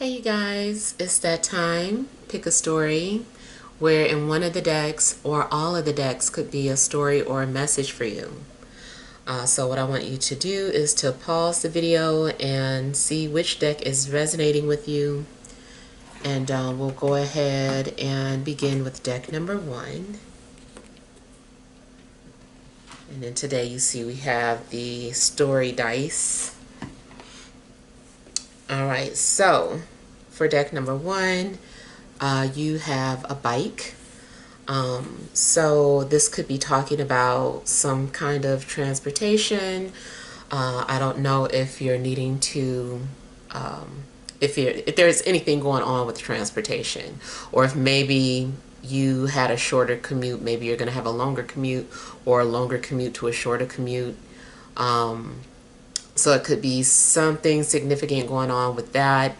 Hey you guys, it's that time. Pick a story where in one of the decks or all of the decks could be a story or a message for you. So what I want you to do is to pause the video and see which deck is resonating with you. And we'll go ahead and begin with deck number 1. And then today you see we have the story dice. Alright, so for deck number 1, you have a bike. So this could be talking about some kind of transportation. I don't know if you're needing to, if there's anything going on with transportation, or if maybe you had a shorter commute, maybe you're going to have a longer commute or a longer commute to a shorter commute. So it could be something significant going on with that.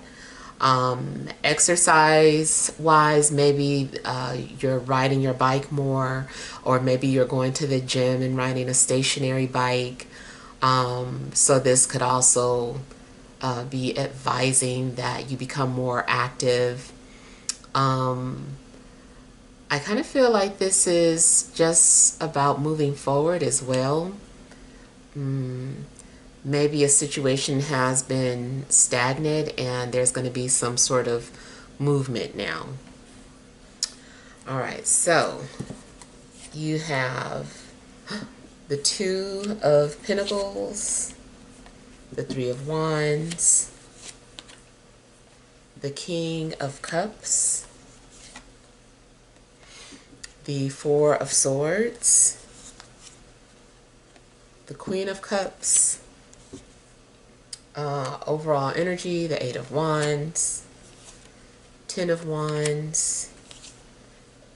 Exercise wise, maybe you're riding your bike more, or maybe you're going to the gym and riding a stationary bike. So this could also be advising that you become more active. I kind of feel like this is just about moving forward as well. Maybe a situation has been stagnant and there's going to be some sort of movement now. All right, so you have the Two of Pentacles, the Three of Wands, the King of Cups, the Four of Swords, the Queen of Cups, overall energy, the Eight of Wands, 10 of Wands,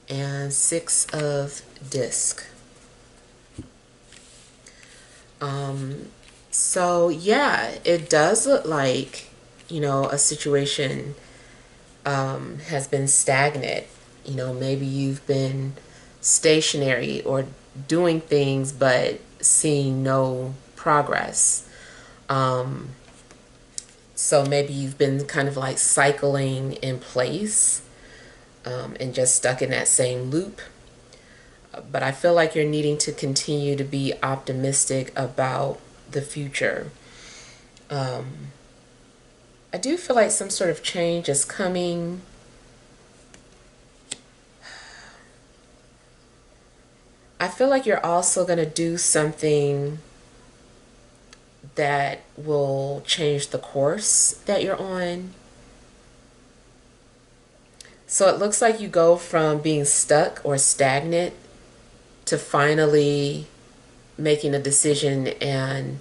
and 6 of Disc. So yeah, it does look like, you know, a situation has been stagnant. You know, maybe you've been stationary or doing things but seeing no progress. So maybe you've been kind of like cycling in place and just stuck in that same loop. But I feel like you're needing to continue to be optimistic about the future. I do feel like some sort of change is coming. I feel like you're also going to do something that will change the course that you're on. So it looks like you go from being stuck or stagnant to finally making a decision and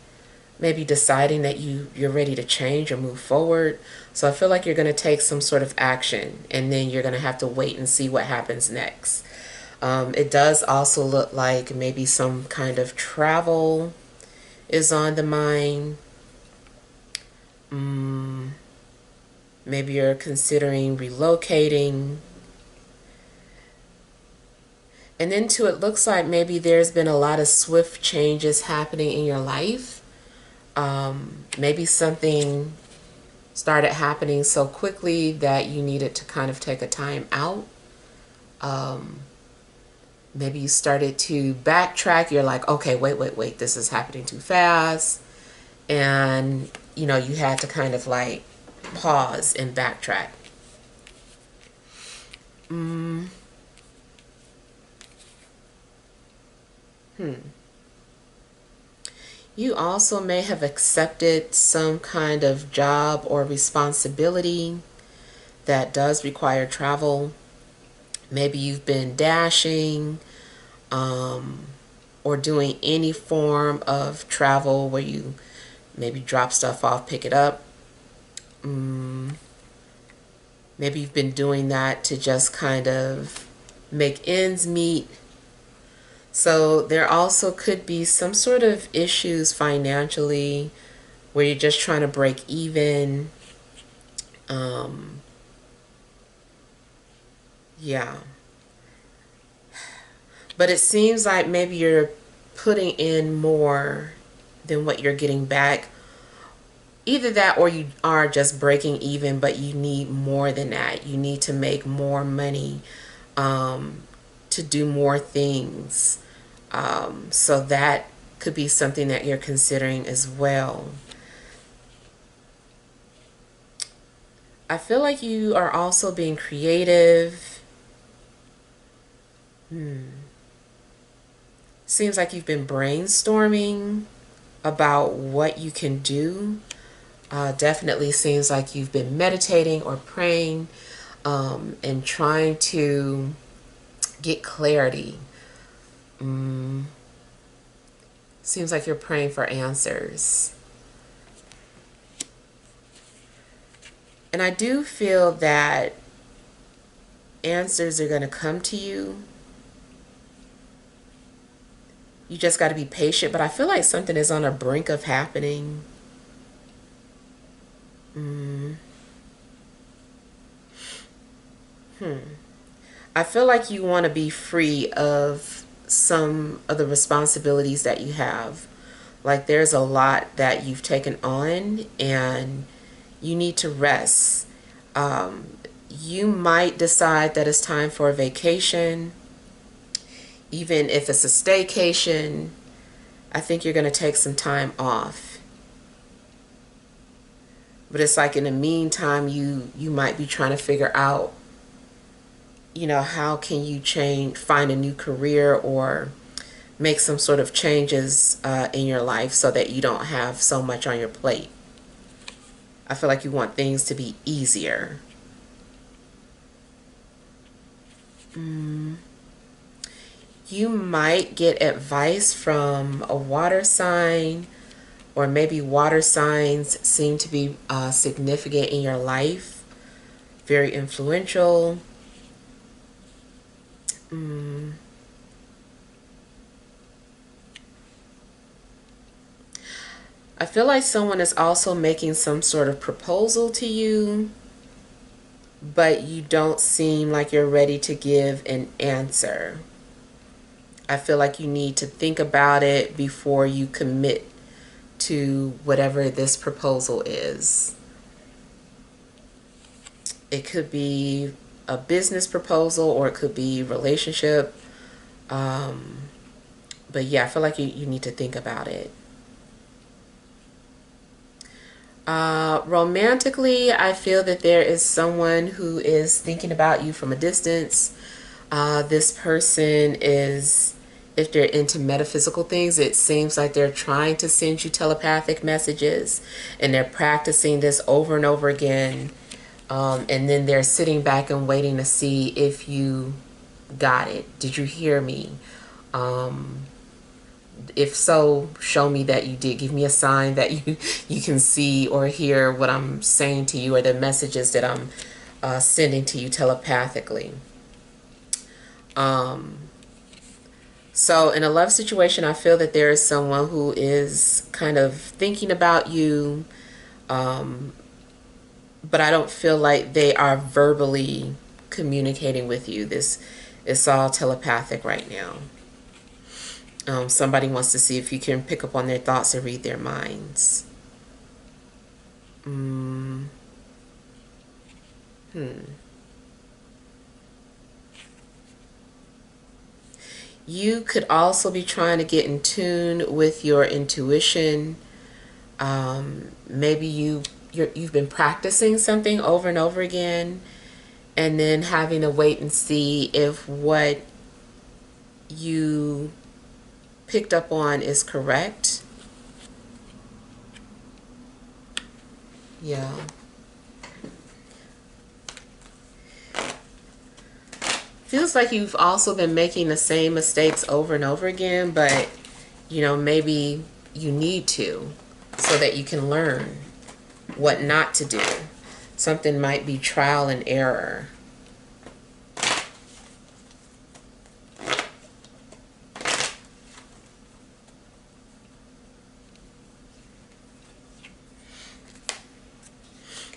maybe deciding that you're ready to change or move forward. So I feel like you're going to take some sort of action, and then you're going to have to wait and see what happens next. It does also look like maybe some kind of travel is on the mind. Maybe you're considering relocating. And then too, it looks like maybe there's been a lot of swift changes happening in your life. Maybe something started happening so quickly that you needed to kind of take a time out. Maybe you started to backtrack. You're like, okay, wait, this is happening too fast. And, you know, you had to kind of like pause and backtrack. You also may have accepted some kind of job or responsibility that does require travel. Maybe you've been dashing or doing any form of travel where you maybe drop stuff off, pick it up. Maybe you've been doing that to just kind of make ends meet. So there also could be some sort of issues financially where you're just trying to break even. Yeah. But it seems like maybe you're putting in more than what you're getting back, either that or you are just breaking even, but you need more than that. You need to make more money, to do more things. So that could be something that you're considering as well. I feel like you are also being creative. Seems like you've been brainstorming about what you can do. Definitely seems like you've been meditating or praying, and trying to get clarity. Seems like you're praying for answers. And I do feel that answers are going to come to you. You just got to be patient, but I feel like something is on the brink of happening. I feel like you want to be free of some of the responsibilities that you have. Like there's a lot that you've taken on and you need to rest. You might decide that it's time for a vacation, even if it's a staycation. I think you're going to take some time off. But it's like in the meantime, you might be trying to figure out, how can you find a new career or make some sort of changes in your life so that you don't have so much on your plate. I feel like you want things to be easier. You might get advice from a water sign, or maybe water signs seem to be significant in your life, very influential. I feel like someone is also making some sort of proposal to you, but you don't seem like you're ready to give an answer. I feel like you need to think about it before you commit to whatever this proposal is. It could be a business proposal or it could be relationship. But yeah, I feel like you need to think about it. Romantically, I feel that there is someone who is thinking about you from a distance. This person is, if they're into metaphysical things, it seems like they're trying to send you telepathic messages and they're practicing this over and over again. And then they're sitting back and waiting to see if you got it. Did you hear me? If so, show me that you did. Give me a sign that you can see or hear what I'm saying to you or the messages that I'm sending to you telepathically. So in a love situation, I feel that there is someone who is kind of thinking about you, but I don't feel like they are verbally communicating with you. This is all telepathic right now. Somebody wants to see if you can pick up on their thoughts and read their minds. You could also be trying to get in tune with your intuition. Maybe you've been practicing something over and over again and then having to wait and see if what you picked up on is correct. Yeah. Feels like you've also been making the same mistakes over and over again, but maybe you need to so that you can learn what not to do. Something might be trial and error.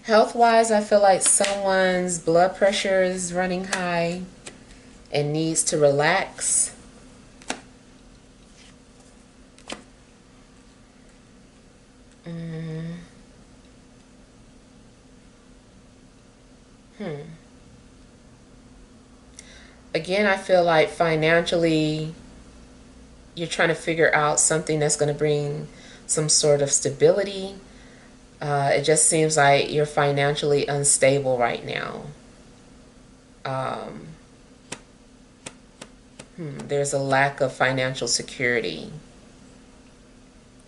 Health-wise, I feel like someone's blood pressure is running high and needs to relax. Again, I feel like financially, you're trying to figure out something that's going to bring some sort of stability. It just seems like you're financially unstable right now. Um, there's a lack of financial security.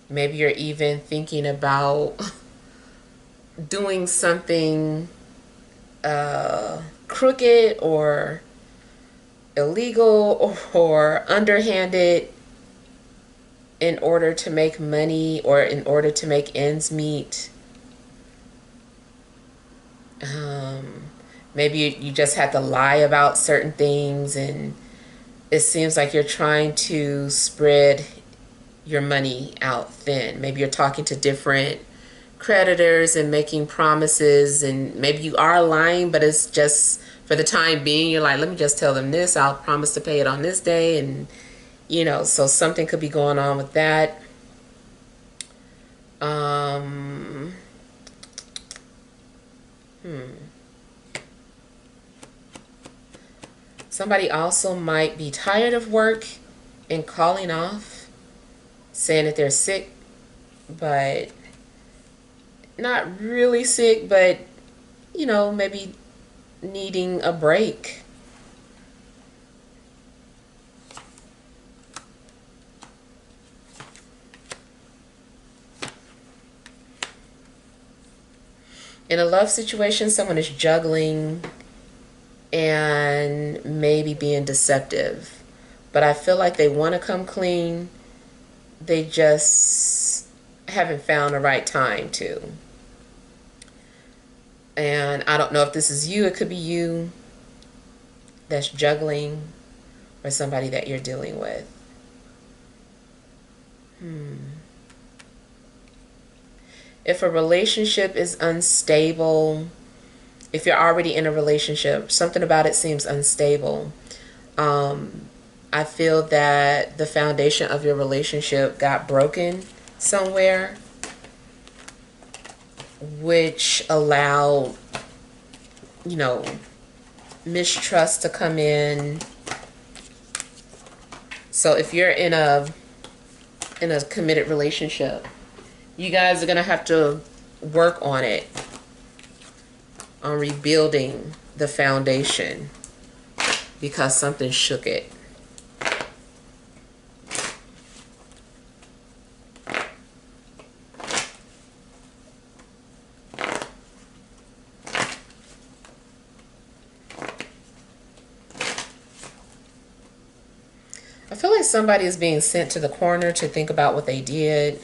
Maybe you're even thinking about doing something crooked or illegal or underhanded in order to make money or in order to make ends meet. Maybe you just had to lie about certain things, and it seems like you're trying to spread your money out thin. Maybe you're talking to different creditors and making promises, and maybe you are lying, but it's just for the time being. You're like, let me just tell them this. I'll promise to pay it on this day, and so something could be going on with that. Um, Somebody also might be tired of work and calling off, saying that they're sick, but not really sick, but maybe needing a break. In a love situation, someone is juggling and maybe being deceptive. But I feel like they want to come clean. They just haven't found the right time to. And I don't know if this is you. It could be you that's juggling or somebody that you're dealing with. If a relationship is unstable, if you're already in a relationship, something about it seems unstable. I feel that the foundation of your relationship got broken somewhere, which allowed, mistrust to come in. So if you're in a committed relationship, you guys are gonna have to work on it, on rebuilding the foundation, because something shook it. I feel like somebody is being sent to the corner to think about what they did.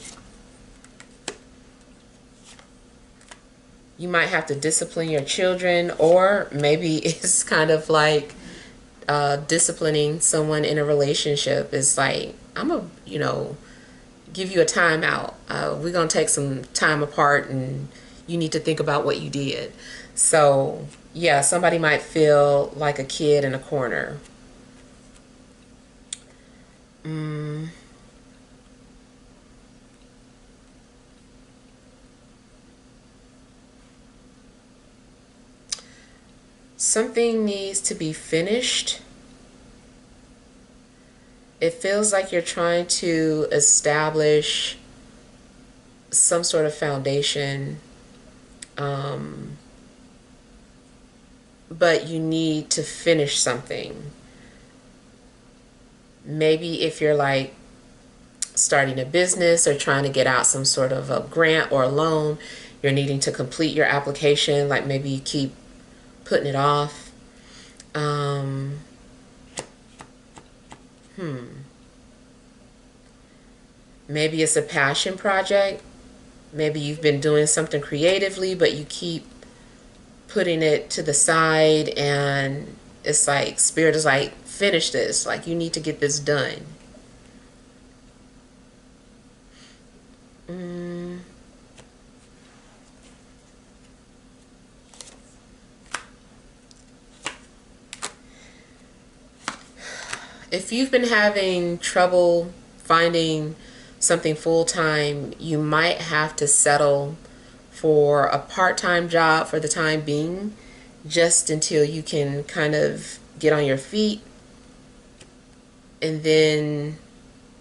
You might have to discipline your children, or maybe it's kind of like disciplining someone in a relationship. It's like, I'm going to, give you a timeout. We're going to take some time apart, and you need to think about what you did. So, yeah, somebody might feel like a kid in a corner. Something needs to be finished. It feels like you're trying to establish some sort of foundation, but you need to finish something. Maybe if you're like starting a business or trying to get out some sort of a grant or a loan, you're needing to complete your application, like maybe you keep putting it off. Maybe it's a passion project. Maybe you've been doing something creatively, but you keep putting it to the side, and it's like spirit is like, finish this. Like, you need to get this done. If you've been having trouble finding something full-time, you might have to settle for a part-time job for the time being, just until you can kind of get on your feet and then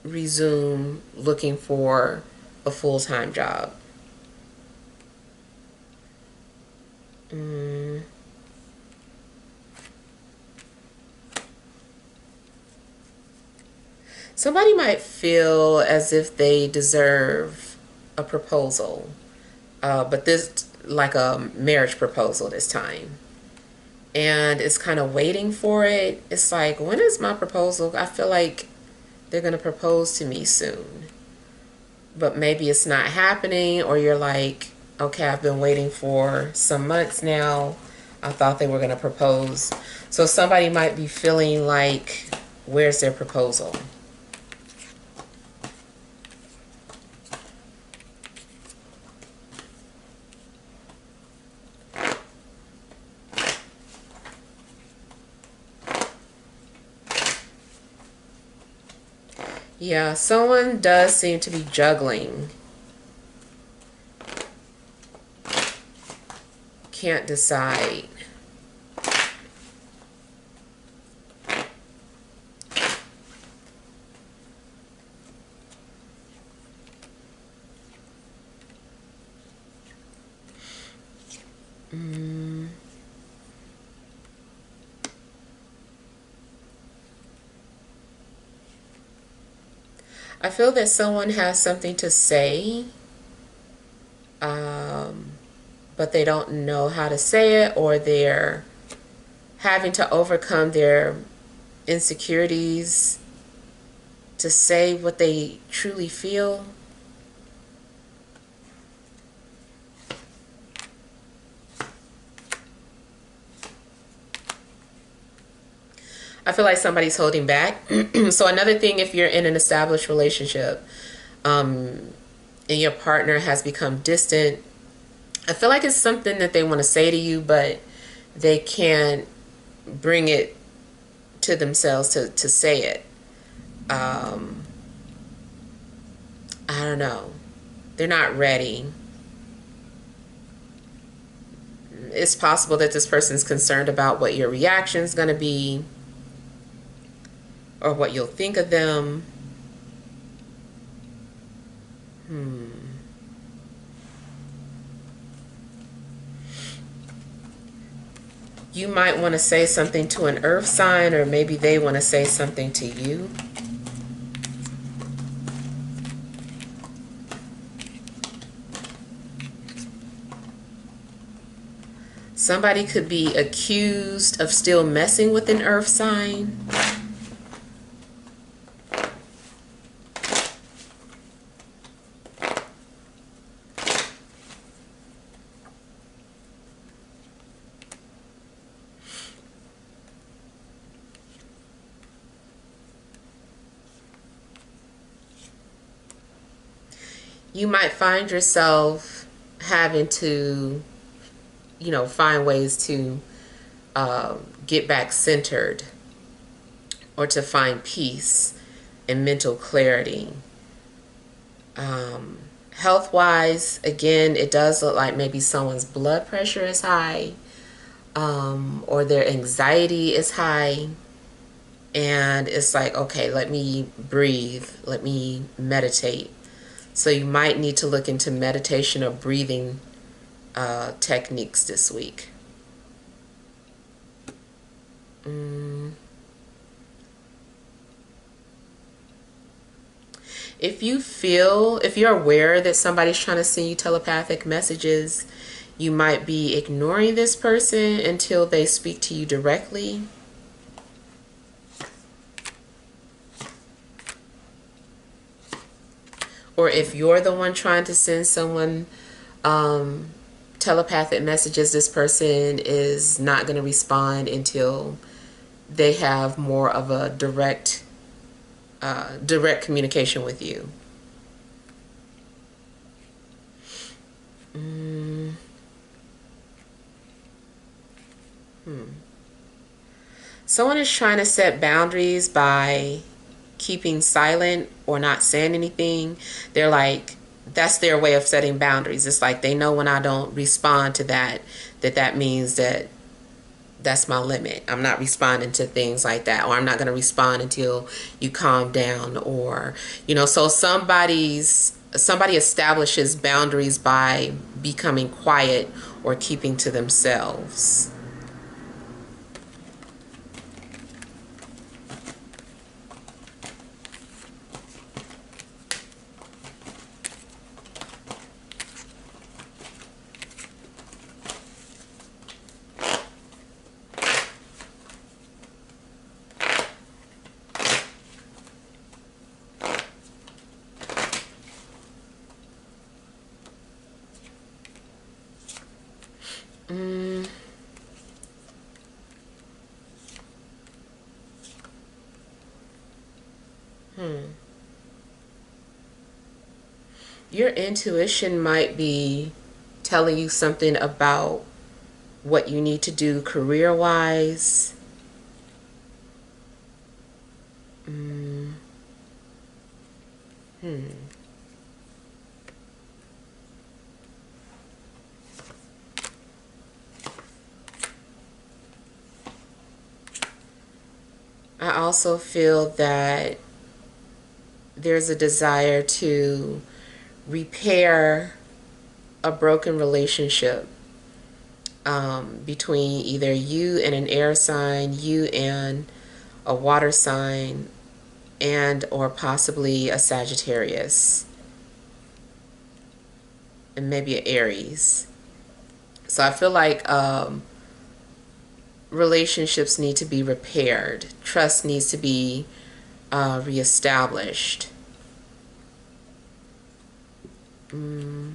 resume looking for a full-time job. Somebody might feel as if they deserve a proposal, but this like a marriage proposal this time. And it's kind of waiting for it. It's like, when is my proposal? I feel like they're going to propose to me soon. But maybe it's not happening, or you're like, okay, I've been waiting for some months now. I thought they were going to propose. So somebody might be feeling like, where's their proposal? Yeah, someone does seem to be juggling. Can't decide. I feel that someone has something to say, but they don't know how to say it, or they're having to overcome their insecurities to say what they truly feel. I feel like somebody's holding back. So another thing, if you're in an established relationship, and your partner has become distant, I feel like it's something that they want to say to you, but they can't bring it to themselves to say it. I don't know. They're not ready. It's possible that this person's concerned about what your reaction is going to be, or what you'll think of them. You might want to say something to an earth sign, or maybe they want to say something to you. Somebody could be accused of still messing with an earth sign. You might find yourself having to, find ways to get back centered, or to find peace and mental clarity. Health-wise, again, it does look like maybe someone's blood pressure is high, or their anxiety is high. And it's like, okay, let me breathe, let me meditate. So you might need to look into meditation or breathing techniques this week. If you're aware that somebody's trying to send you telepathic messages, you might be ignoring this person until they speak to you directly. Or if you're the one trying to send someone telepathic messages, this person is not going to respond until they have more of a direct communication with you. Someone is trying to set boundaries by keeping silent or not saying anything. They're like, that's their way of setting boundaries. It's like they know when I don't respond to that means that that's my limit. I'm not responding to things like that, or I'm not going to respond until you calm down, or so somebody establishes boundaries by becoming quiet or keeping to themselves. Mm. Your intuition might be telling you something about what you need to do career-wise. Mm. Hmm. I also feel that there's a desire to repair a broken relationship, between either you and an air sign, you and a water sign, and or possibly a Sagittarius, and maybe an Aries. So I feel like relationships need to be repaired. Trust needs to be reestablished. Mm.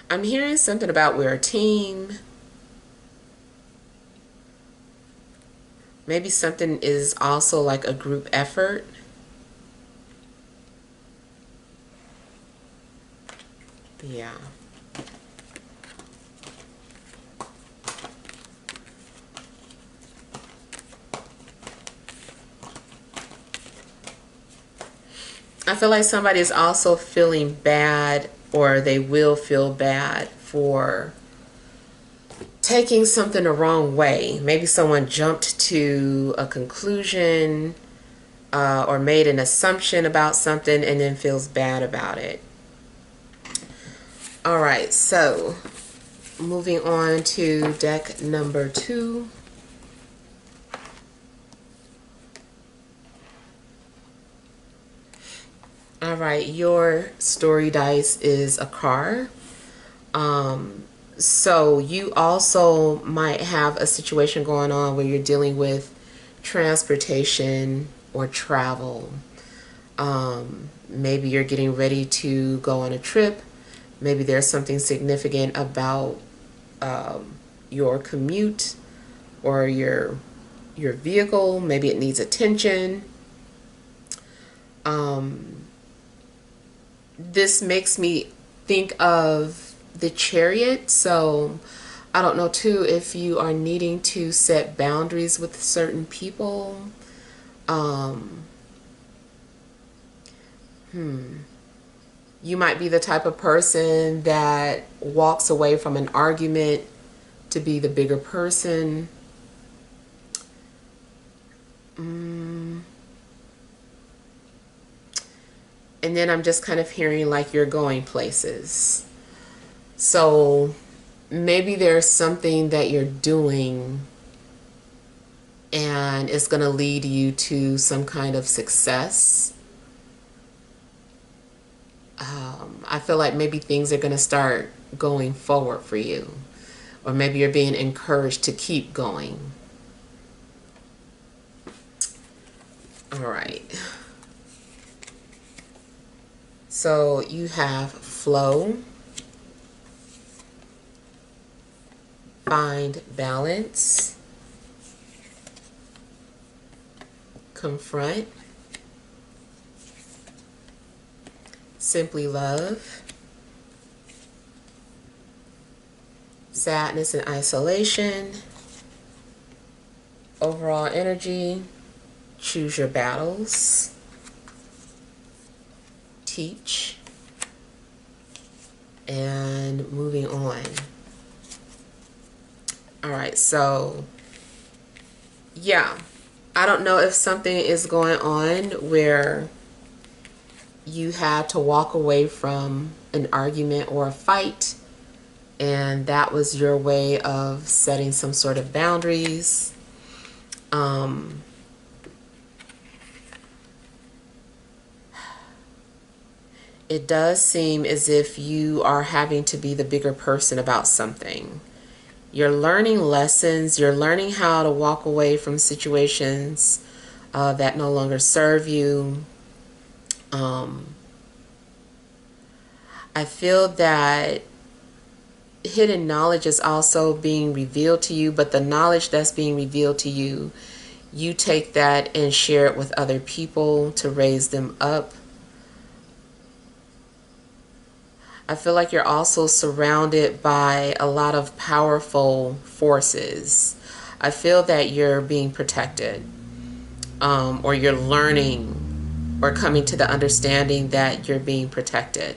I'm hearing something about we're a team. Maybe something is also like a group effort. Yeah. I feel like somebody is also feeling bad, or they will feel bad for taking something the wrong way. Maybe someone jumped to a conclusion, or made an assumption about something and then feels bad about it. All right, so moving on to deck number 2. All right, your story dice is a car. So you also might have a situation going on where you're dealing with transportation or travel. Maybe you're getting ready to go on a trip. Maybe there's something significant about your commute or your vehicle. Maybe it needs attention. This makes me think of the Chariot. So I don't know too if you are needing to set boundaries with certain people. You might be the type of person that walks away from an argument to be the bigger person. And then I'm just kind of hearing like you're going places. So maybe there's something that you're doing and it's going to lead you to some kind of success. I feel like maybe things are going to start going forward for you. Or maybe you're being encouraged to keep going. All right. So you have flow, find balance, confront, simply love, sadness and isolation, overall energy, choose your battles, teach. And moving on. All right, so yeah, I don't know if something is going on where you had to walk away from an argument or a fight, and that was your way of setting some sort of boundaries. It does seem as if you are having to be the bigger person about something. You're learning lessons. You're learning how to walk away from situations that no longer serve you. I feel that hidden knowledge is also being revealed to you, but the knowledge that's being revealed to you, you take that and share it with other people to raise them up. I feel like you're also surrounded by a lot of powerful forces. I feel that you're being protected, or you're learning or coming to the understanding that you're being protected.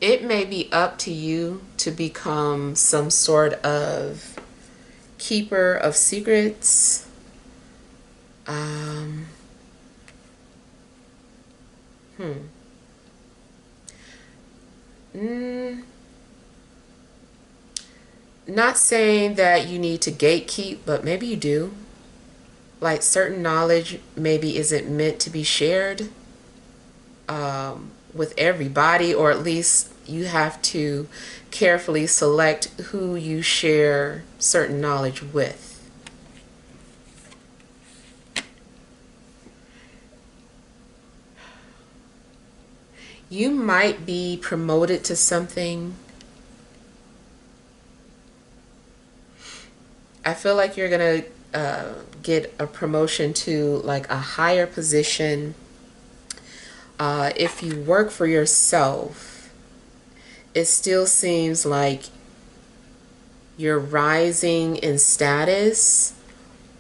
It may be up to you to become some sort of keeper of secrets. Not saying that you need to gatekeep, but maybe you do. Like certain knowledge maybe isn't meant to be shared with everybody, or at least you have to carefully select who you share certain knowledge with. You might be promoted to something. I feel like you're gonna get a promotion to like a higher position. If you work for yourself, it still seems like you're rising in status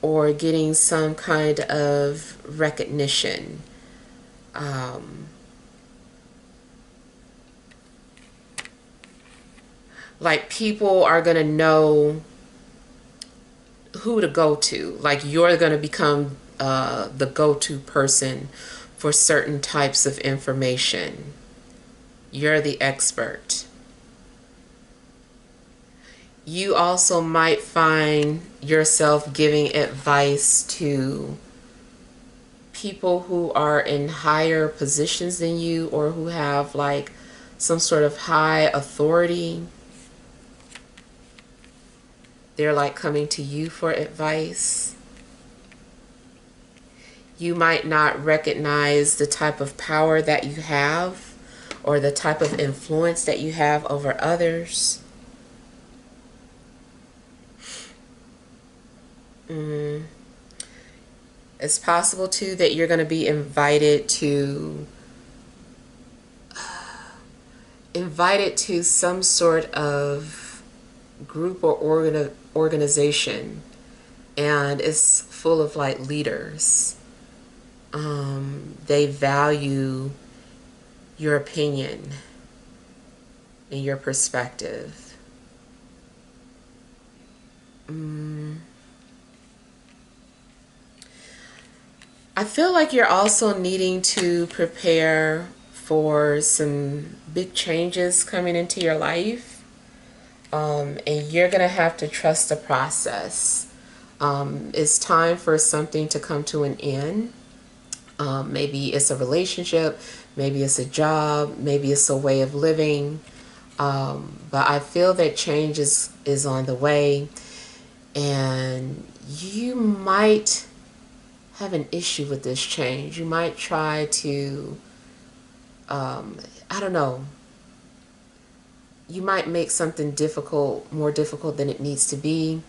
or getting some kind of recognition. Like people are going to know who to go to. Like you're going to become the go-to person for certain types of information. You're the expert. You also might find yourself giving advice to people who are in higher positions than you, or who have like some sort of high authority. They're like coming to you for advice. You might not recognize the type of power that you have or the type of influence that you have over others. It's possible too that you're going to be invited to some sort of group or organization, and it's full of like leaders. They value your opinion and your perspective. I feel like you're also needing to prepare for some big changes coming into your life. And you're going to have to trust the process. It's time for something to come to an end. Maybe it's a relationship, maybe it's a job, maybe it's a way of living. But I feel that change is on the way, and you might have an issue with this change. You might try to, I don't know, you might make something difficult, more difficult than it needs to be.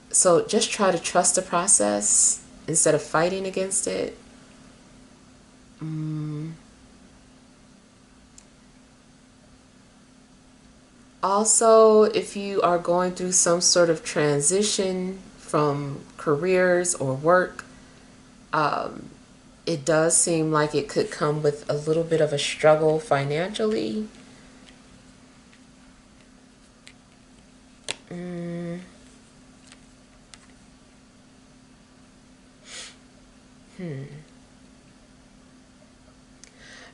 So just try to trust the process instead of fighting against it. Also, if you are going through some sort of transition from careers or work, it does seem like it could come with a little bit of a struggle financially. Mm,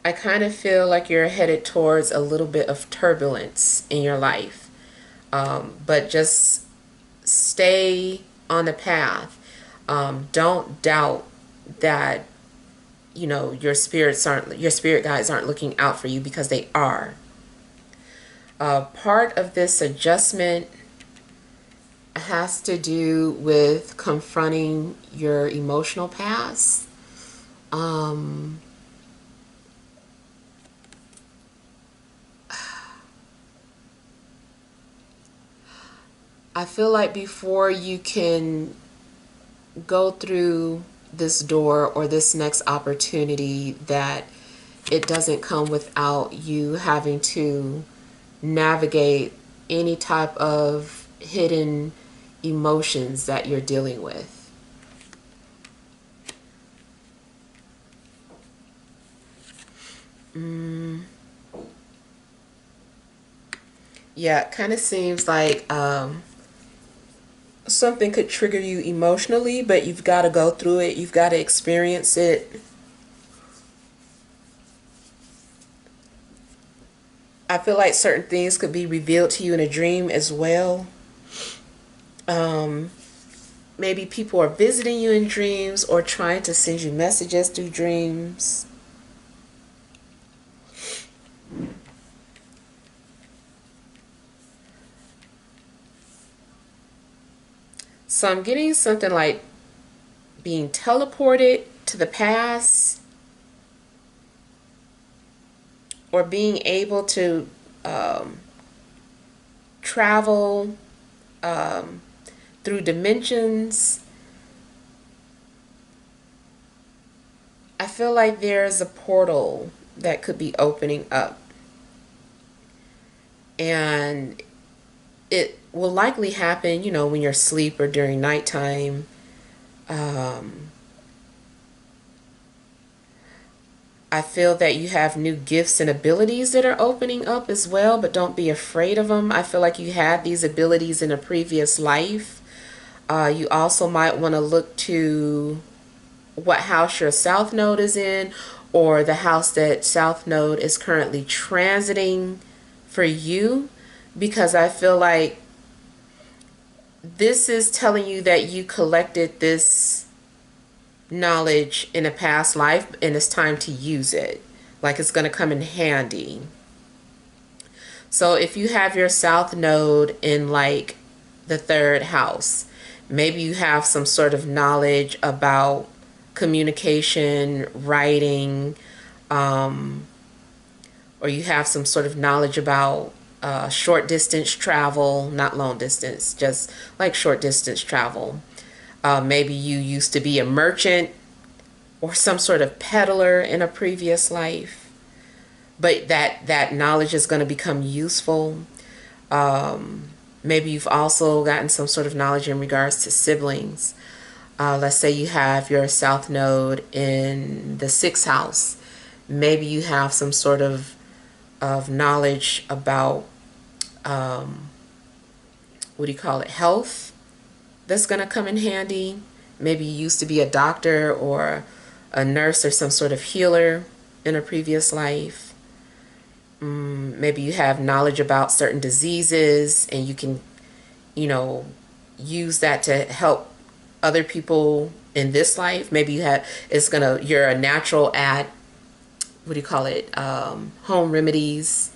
I kind of feel like you're headed towards a little bit of turbulence in your life. But just stay on the path. Don't doubt that, you know, your spirit guides aren't looking out for you, because they are. Part of this adjustment has to do with confronting your emotional past. Um, I feel like before you can go through this door or this next opportunity, that it doesn't come without you having to navigate any type of hidden emotions that you're dealing with. Mm, yeah, it kind of seems like something could trigger you emotionally, but you've got to go through it. You've got to experience it. I feel like certain things could be revealed to you in a dream as well. Um, Maybe people are visiting you in dreams or trying to send you messages through dreams. So I'm getting something like being teleported to the past, or being able to um, travel um, through dimensions. I feel like there's a portal that could be opening up, and it will likely happen, you know, when you're asleep or during nighttime. Um, I feel that you have new gifts and abilities that are opening up as well, but don't be afraid of them. I feel like you had these abilities in a previous life. You also might want to look to what house your South Node is in, or the house that South Node is currently transiting for you, because I feel like this is telling you that you collected this knowledge in a past life and it's time to use it. Like, it's going to come in handy. So if you have your South Node in like the third house, maybe you have some sort of knowledge about communication, writing, um, or you have some sort of knowledge about short distance travel, not long distance, just like short distance travel. Maybe you used to be a merchant or some sort of peddler in a previous life, but that knowledge is going to become useful. Maybe you've also gotten some sort of knowledge in regards to siblings. Let's say you have your South Node in the sixth house. Maybe you have some sort of knowledge about, what do you call it, health, that's going to come in handy. Maybe you used to be a doctor or a nurse or some sort of healer in a previous life. Maybe you have knowledge about certain diseases and you can, you know, use that to help other people in this life. Maybe you're a natural at, what do you call it, home remedies,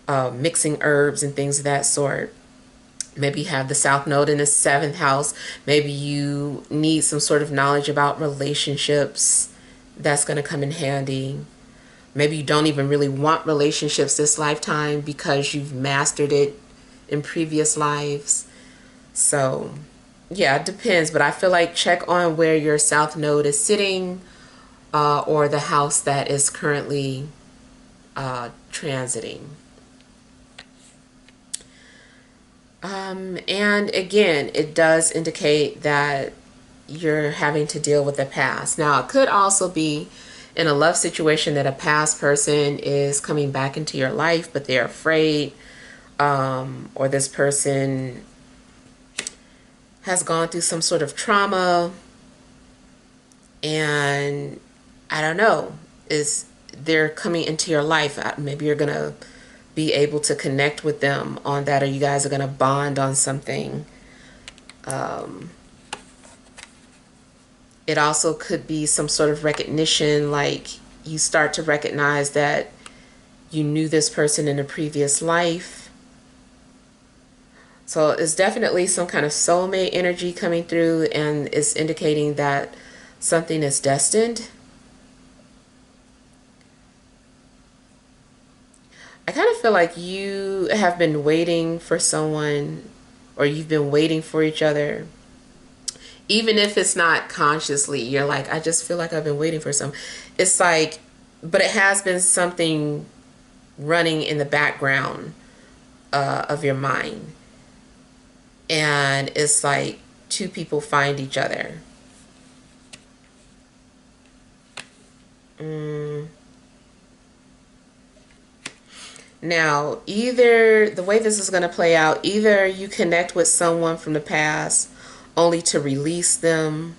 mixing herbs and things of that sort. Maybe you have the South Node in the seventh house. Maybe you need some sort of knowledge about relationships. That's going to come in handy. Maybe you don't even really want relationships this lifetime because you've mastered it in previous lives. So, yeah, it depends. But I feel like check on where your South Node is sitting, or the house that is currently transiting. And again, it does indicate that you're having to deal with the past. Now, it could also be in a love situation that a past person is coming back into your life, but they're afraid, or this person has gone through some sort of trauma, and I don't know, is they're coming into your life. Maybe you're gonna be able to connect with them on that, or you guys are gonna bond on something. It also could be some sort of recognition, like you start to recognize that you knew this person in a previous life. So it's definitely some kind of soulmate energy coming through, and it's indicating that something is destined. I kind of feel like you have been waiting for someone, or you've been waiting for each other. Even if it's not consciously, you're like, I just feel like I've been waiting for some. It's like, but it has been something running in the background of your mind. And it's like two people find each other. Now, either the way this is going to play out, either you connect with someone from the past only to release them,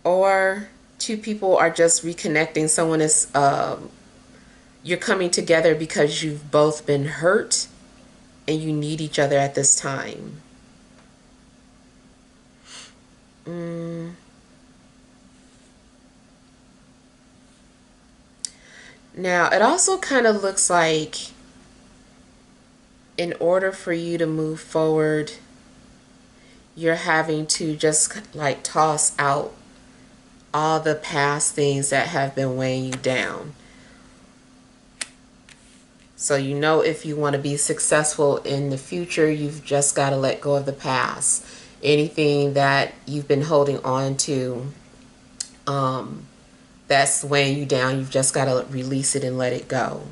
or two people are just reconnecting. Someone is, you're coming together because you've both been hurt and you need each other at this time. Now, it also kind of looks like in order for you to move forward, you're having to just like toss out all the past things that have been weighing you down. So you know, if you want to be successful in the future, you've just got to let go of the past. Anything that you've been holding on to, that's weighing you down, you've just got to release it and let it go.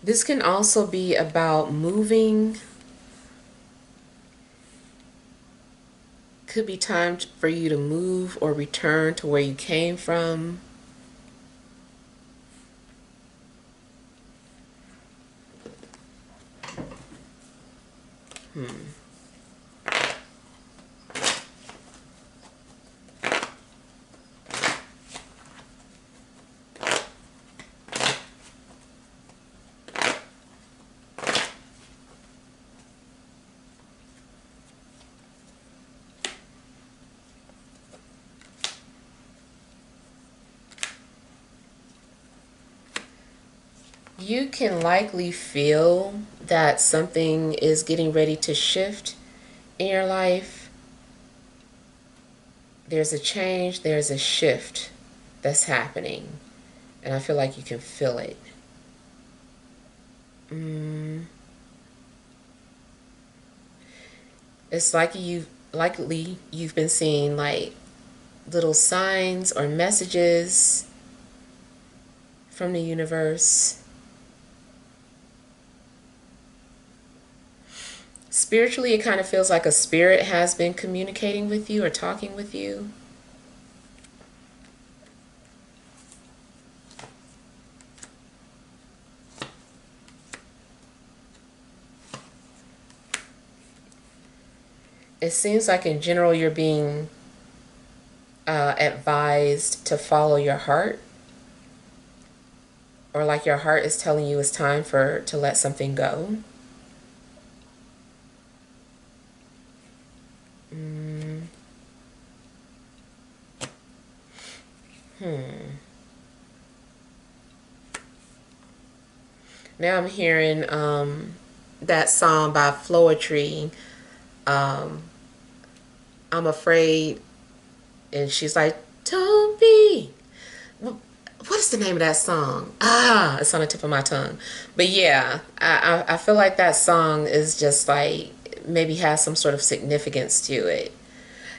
This can also be about moving. Could be time for you to move or return to where you came from. You can likely feel that something is getting ready to shift in your life. There's a change, there's a shift that's happening, and I feel like you can feel it. It's like you've been seeing like little signs or messages from the universe. Spiritually, it kind of feels like a spirit has been communicating with you or talking with you. It seems like in general you're being advised to follow your heart, or like your heart is telling you it's time to let something go. Now I'm hearing that song by Floetry, I'm afraid, and she's like, don't be. what is the name of that song? Ah, it's on the tip of my tongue. But yeah, I feel like that song is just like maybe has some sort of significance to it.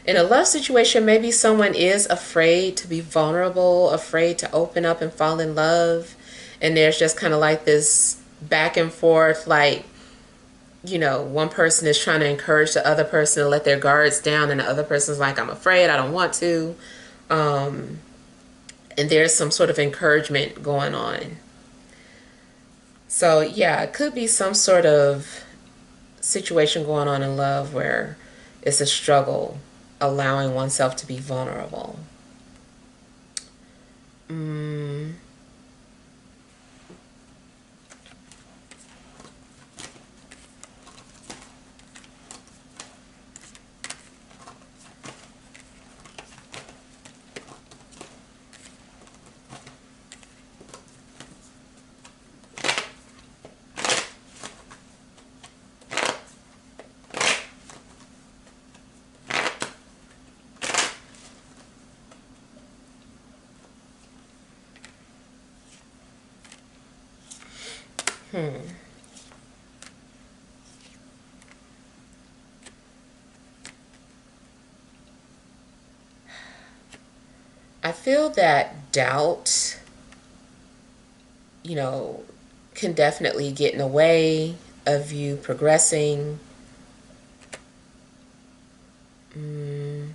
In a love situation, maybe someone is afraid to be vulnerable, afraid to open up and fall in love. And there's just kind of like this back and forth, like, one person is trying to encourage the other person to let their guards down, and the other person's like, I'm afraid, I don't want to. And there's some sort of encouragement going on. So, yeah, it could be some sort of situation going on in love where it's a struggle allowing oneself to be vulnerable. Mm. I feel that doubt, you know, can definitely get in the way of you progressing. Mm.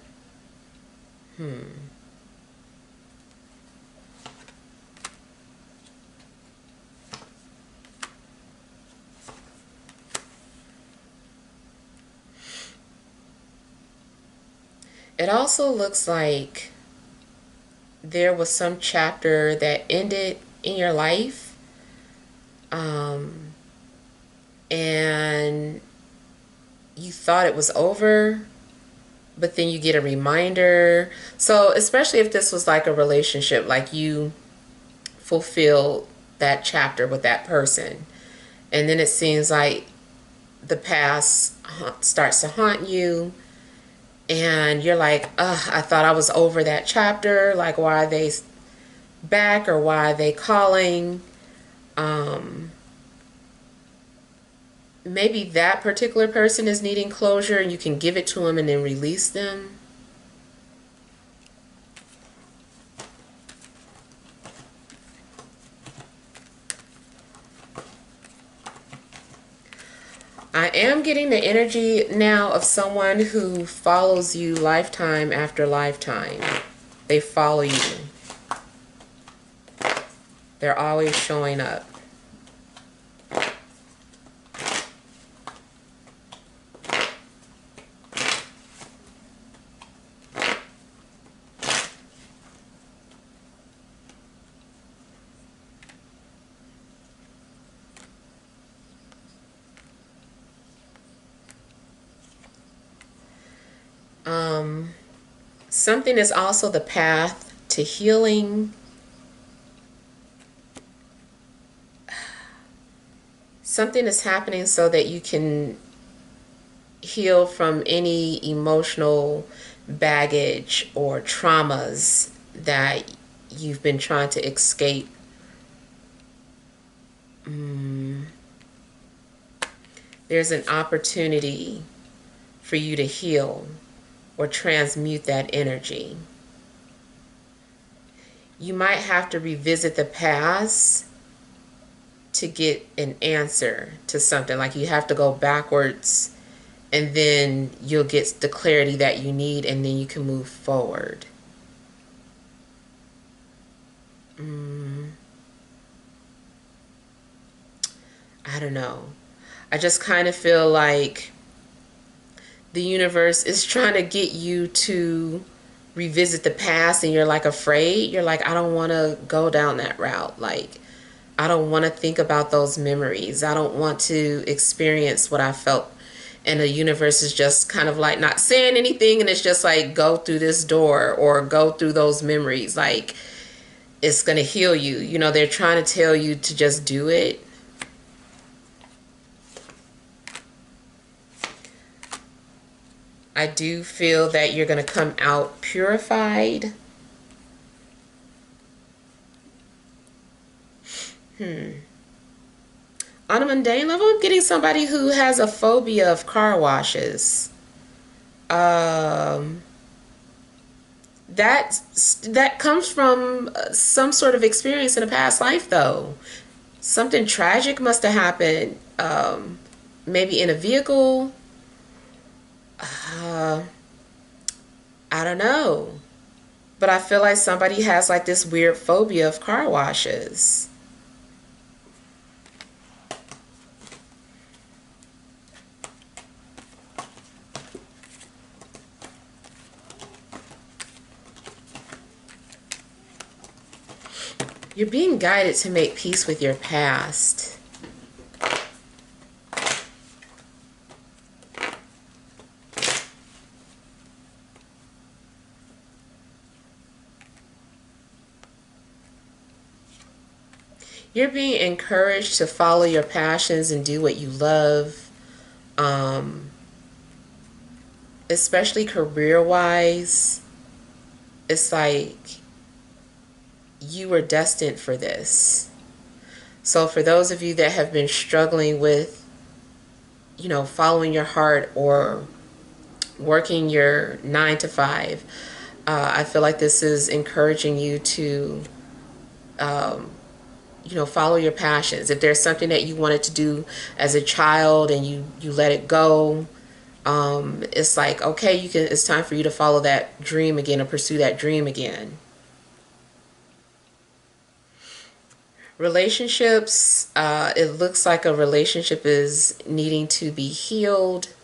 It also looks like there was some chapter that ended in your life, and you thought it was over, but then you get a reminder. So, especially if this was like a relationship, like you fulfilled that chapter with that person, and then it seems like the past starts to haunt you, and you're like, ugh, I thought I was over that chapter. Like, why are they back, or why are they calling? Maybe that particular person is needing closure and you can give it to them and then release them. I am getting the energy now of someone who follows you lifetime after lifetime. They follow you. They're always showing up. Something is also the path to healing. Something is happening so that you can heal from any emotional baggage or traumas that you've been trying to escape. There's an opportunity for you to heal or transmute that energy. You might have to revisit the past to get an answer to something. Like you have to go backwards, and then you'll get the clarity that you need, and then you can move forward. I don't know. I just kind of feel like the universe is trying to get you to revisit the past, and you're like afraid. You're like, I don't want to go down that route. Like, I don't want to think about those memories. I don't want to experience what I felt. And the universe is just kind of like not saying anything, and it's just like, go through this door or go through those memories. Like, it's going to heal you. They're trying to tell you to just do it. I do feel that you're going to come out purified. On a mundane level, I'm getting somebody who has a phobia of car washes. Um, that comes from some sort of experience in a past life, though. Something tragic must have happened. Maybe in a vehicle. Uh, I don't know. But I feel like somebody has like this weird phobia of car washes. You're being guided to make peace with your past. You're being encouraged to follow your passions and do what you love, um, especially career wise. It's like you were destined for this. So, for those of you that have been struggling with, following your heart or working your 9 to 5, I feel like this is encouraging you to um, follow your passions. If there's something that you wanted to do as a child and you let it go, it's like, okay, it's time for you to follow that dream again or pursue that dream again. Relationships, it looks like a relationship is needing to be healed.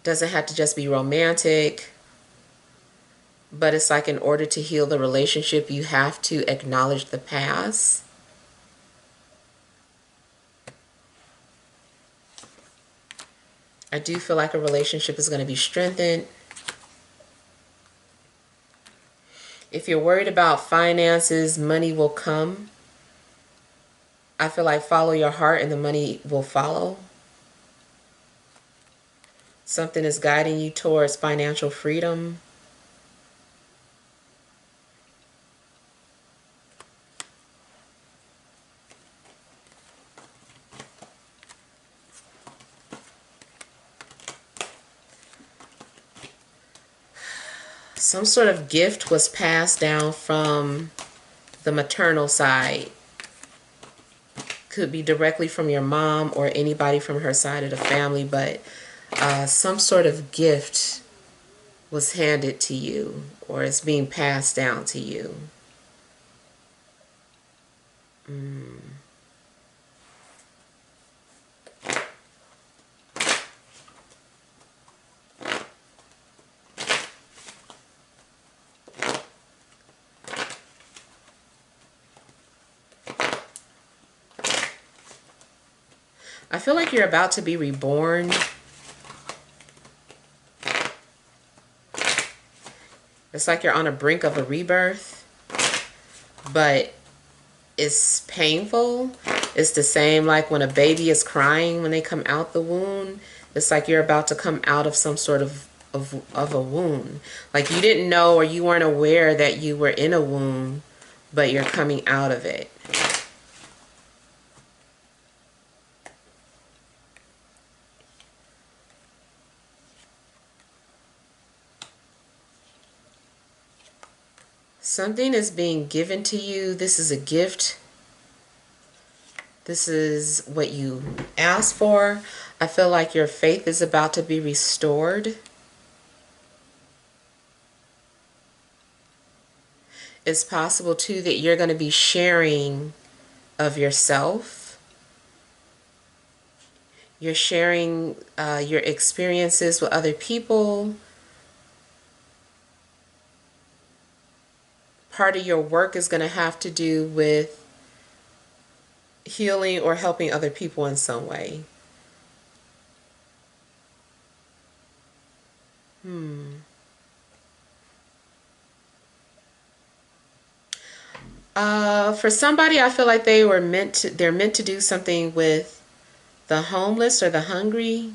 Doesn't have to just be romantic, but it's like in order to heal the relationship, you have to acknowledge the past. I do feel like a relationship is going to be strengthened. If you're worried about finances, money will come. I feel like follow your heart and the money will follow. Something is guiding you towards financial freedom. Some sort of gift was passed down from the maternal side. Could be directly from your mom or anybody from her side of the family, but some sort of gift was handed to you or is being passed down to you. I feel like you're about to be reborn. It's like you're on the brink of a rebirth, but it's painful. It's the same like when a baby is crying when they come out the womb. It's like you're about to come out of some sort of a wound. Like you didn't know or you weren't aware that you were in a womb, but you're coming out of it. Something is being given to you. This is a gift. This is what you asked for. I feel like your faith is about to be restored. It's possible too that you're going to be sharing of yourself. You're sharing your experiences with other people. Part of your work is going to have to do with healing or helping other people in some way. For somebody, I feel like they're meant to do something with the homeless or the hungry,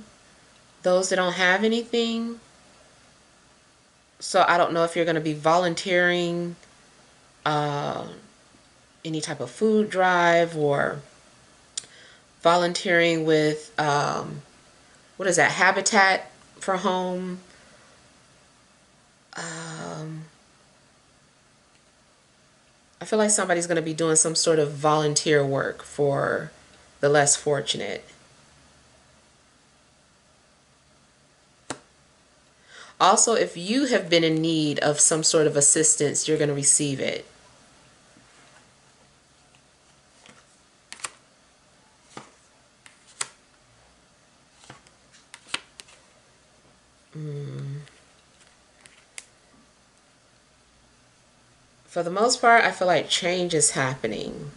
those that don't have anything. So I don't know if you're going to be volunteering any type of food drive or volunteering with, what is that, Habitat for Home. I feel like somebody's going to be doing some sort of volunteer work for the less fortunate. Also, if you have been in need of some sort of assistance, you're going to receive it. For the most part, I feel like change is happening.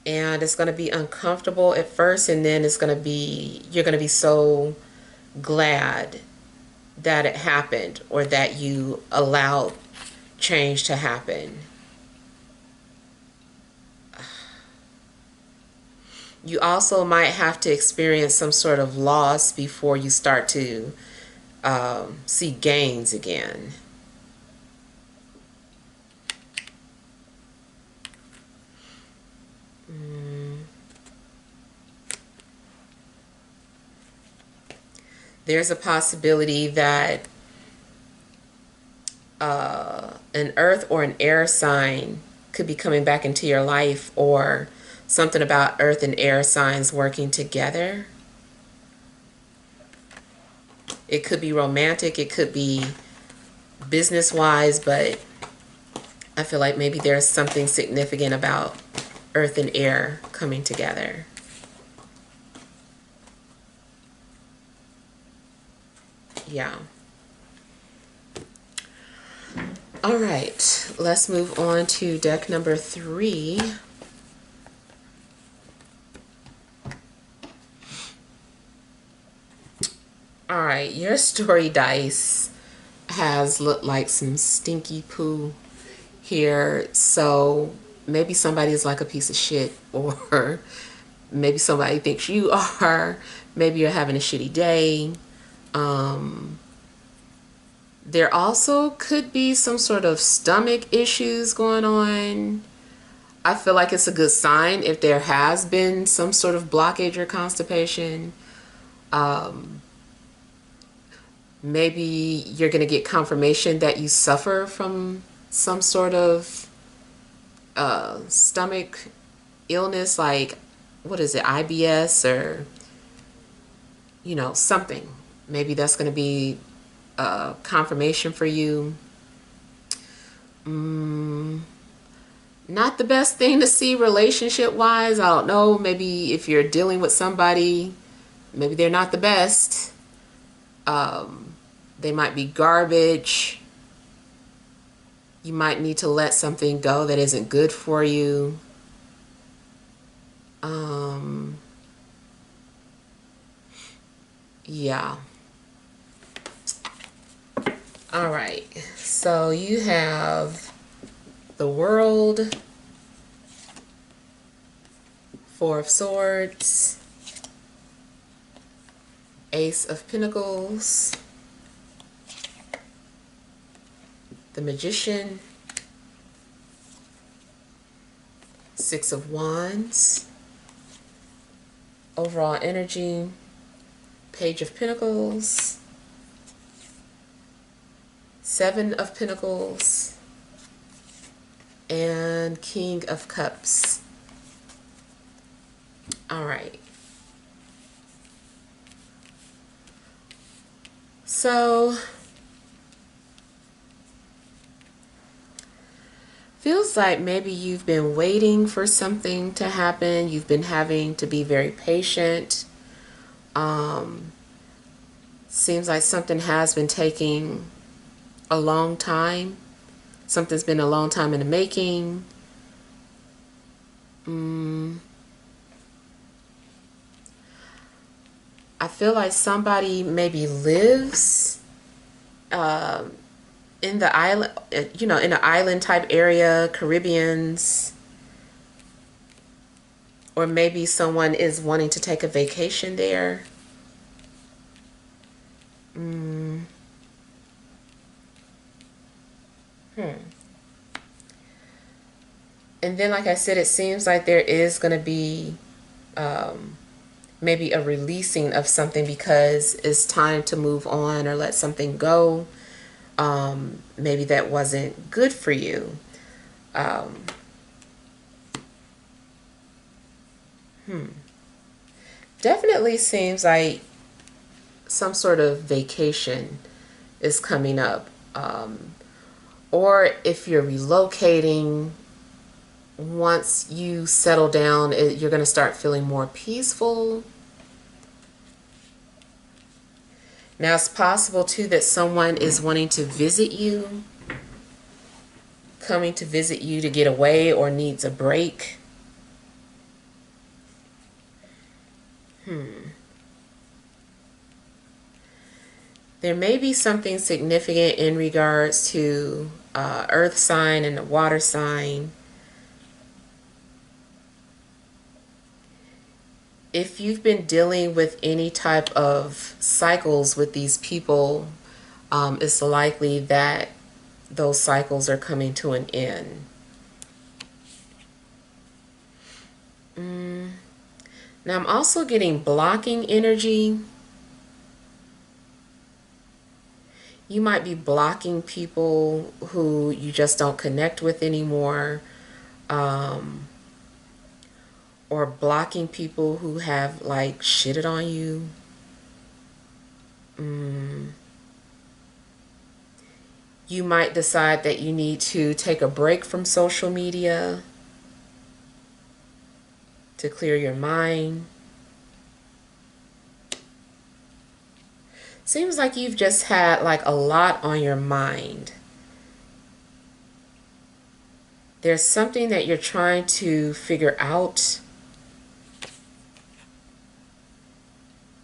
And it's going to be uncomfortable at first, and then you're going to be so glad that it happened or that you allowed change to happen. You also might have to experience some sort of loss before you start to see gains again. There's a possibility that an earth or an air sign could be coming back into your life, or something about earth and air signs working together. It could be romantic, it could be business wise, but I feel like maybe there's something significant about earth and air coming together. Yeah. All right, let's move on to deck number 3. All right, your story dice has looked like some stinky poo here. So maybe somebody's like a piece of shit, or maybe somebody thinks you are. Maybe you're having a shitty day. There also could be some sort of stomach issues going on. I feel like it's a good sign if there has been some sort of blockage or constipation. Maybe you're going to get confirmation that you suffer from some sort of stomach illness, like, what is it, IBS, or, something. Maybe that's going to be confirmation for you. Not the best thing to see relationship wise. I don't know. Maybe if you're dealing with somebody, maybe they're not the best. They might be garbage. You might need to let something go that isn't good for you. Yeah. All right. So you have the World, Four of Swords, Ace of Pentacles, the Magician, Six of Wands. Overall energy, Page of Pentacles, Seven of Pentacles, and King of Cups. All right. So, feels like maybe you've been waiting for something to happen. You've been having to be very patient. Seems like something has been taking a long time. Something's been a long time in the making. I feel like somebody maybe lives in the island, in an island type area, Caribbeans, or maybe someone is wanting to take a vacation there. And then, like I said, it seems like there is going to be maybe a releasing of something because it's time to move on or let something go. Maybe that wasn't good for you. Definitely seems like some sort of vacation is coming up. Or if you're relocating, once you settle down, you're going to start feeling more peaceful. Now, it's possible too that someone is wanting to visit you, coming to visit you to get away or needs a break. There may be something significant in regards to earth sign and the water sign. If you've been dealing with any type of cycles with these people, it's likely that those cycles are coming to an end. Now I'm also getting blocking energy. You might be blocking people who you just don't connect with anymore, or blocking people who have like shitted on you. You might decide that you need to take a break from social media to clear your mind. Seems like you've just had like a lot on your mind. There's something that you're trying to figure out.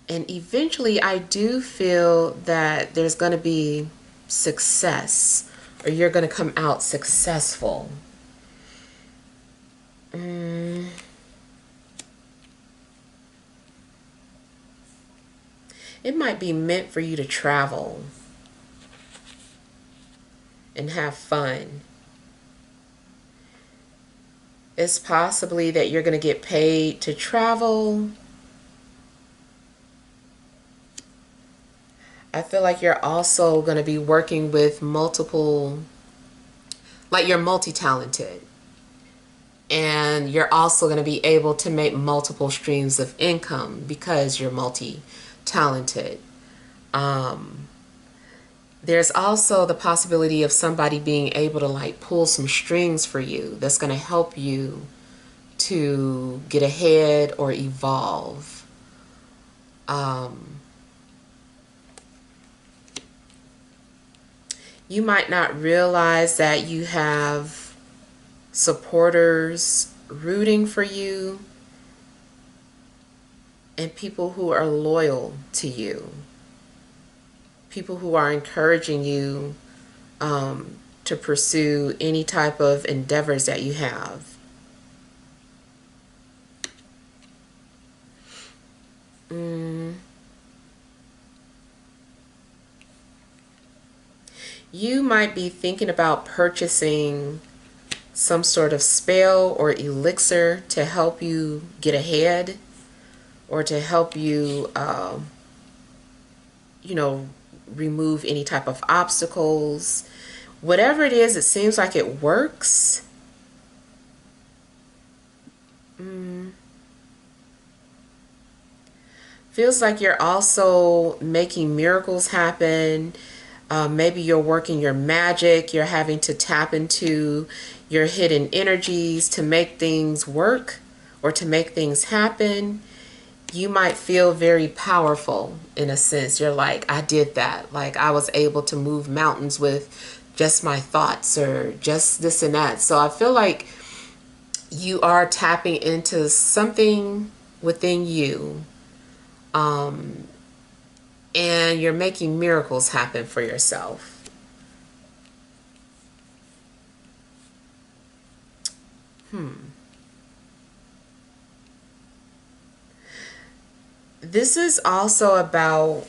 And eventually I do feel that there's going to be success, or you're going to come out successful. It might be meant for you to travel and have fun. It's possibly that you're going to get paid to travel. I feel like you're also going to be working with multiple, like you're multi-talented. And you're also going to be able to make multiple streams of income because you're multi-talented. There's also the possibility of somebody being able to like pull some strings for you that's going to help you to get ahead or evolve. You might not realize that you have supporters rooting for you and people who are loyal to you. People who are encouraging you to pursue any type of endeavors that you have. You might be thinking about purchasing some sort of spell or elixir to help you get ahead, or to help you, remove any type of obstacles. Whatever it is, it seems like it works. Feels like you're also making miracles happen. Maybe you're working your magic. You're having to tap into your hidden energies to make things work or to make things happen. You might feel very powerful in a sense. You're like, I did that. Like, I was able to move mountains with just my thoughts or just this and that. So I feel like you are tapping into something within you, and you're making miracles happen for yourself. This is also about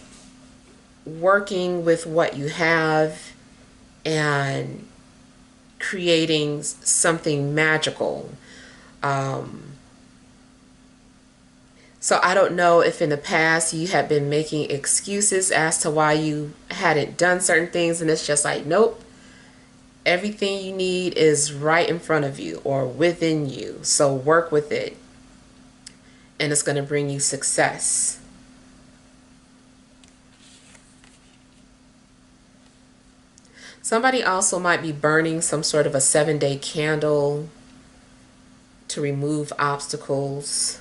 working with what you have and creating something magical. So I don't know if in the past you have been making excuses as to why you hadn't done certain things, and it's just like, nope, everything you need is right in front of you or within you. So work with it, and it's going to bring you success. Somebody also might be burning some sort of a 7-day candle to remove obstacles.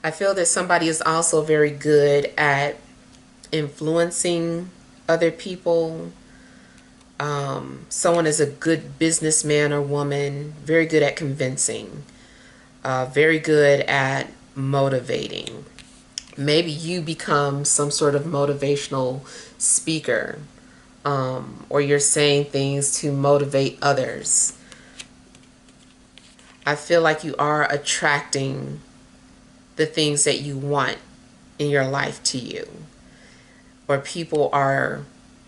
I feel that somebody is also very good at influencing other people. Someone is a good businessman or woman, very good at convincing, very good at motivating. Maybe you become some sort of motivational speaker, or you're saying things to motivate others. I feel like you are attracting the things that you want in your life to you, or people are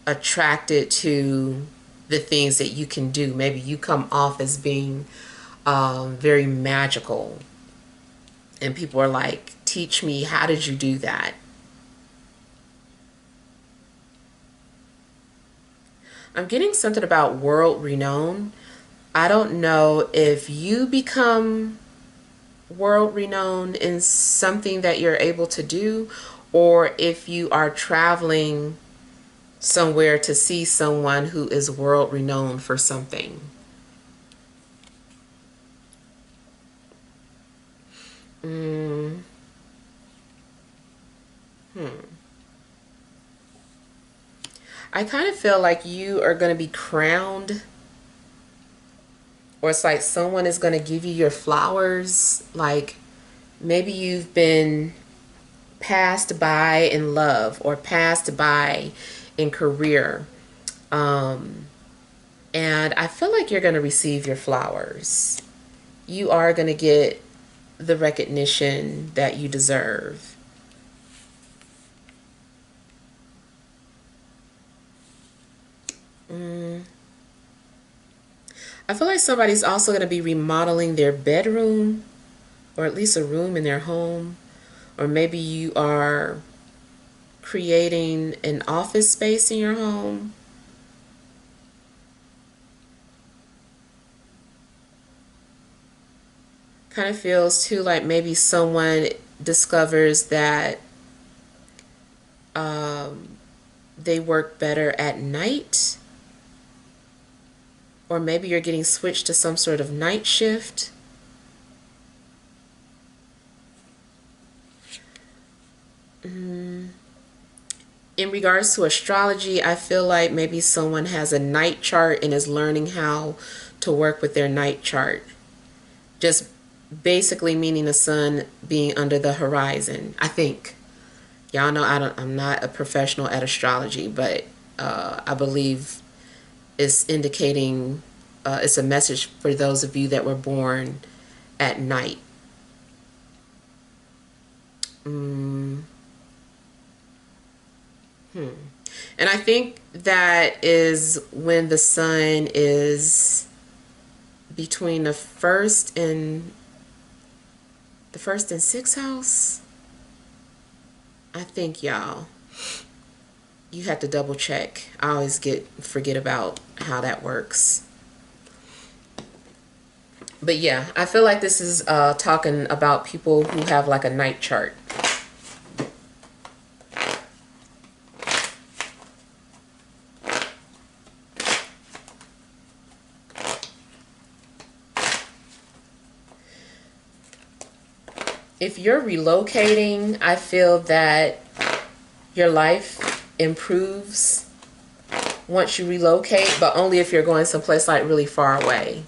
attracted to the things that you can do. Maybe you come off as being very magical, and people are like, teach me, how did you do that? I'm getting something about world renowned. I don't know if you become world renowned in something that you're able to do, or if you are traveling somewhere to see someone who is world renowned for something. I kind of feel like you are going to be crowned, or it's like someone is going to give you your flowers. Like maybe you've been passed by in love or passed by in career. And I feel like you're going to receive your flowers. You are going to get the recognition that you deserve. I feel like somebody's also going to be remodeling their bedroom, or at least a room in their home. Or maybe you are creating an office space in your home. Kind of feels too like maybe someone discovers that they work better at night, or maybe you're getting switched to some sort of night shift. In regards to astrology, I feel like maybe someone has a night chart and is learning how to work with their night chart. Just basically meaning the sun being under the horizon, I think. Y'all know I'm not a professional at astrology, but I believe it's indicating, it's a message for those of you that were born at night. And I think that is when the sun is between the first and sixth house. I think, y'all, you have to double check. I always forget about how that works. But yeah, I feel like this is talking about people who have like a night chart. If you're relocating, I feel that your life improves once you relocate, but only if you're going someplace like really far away.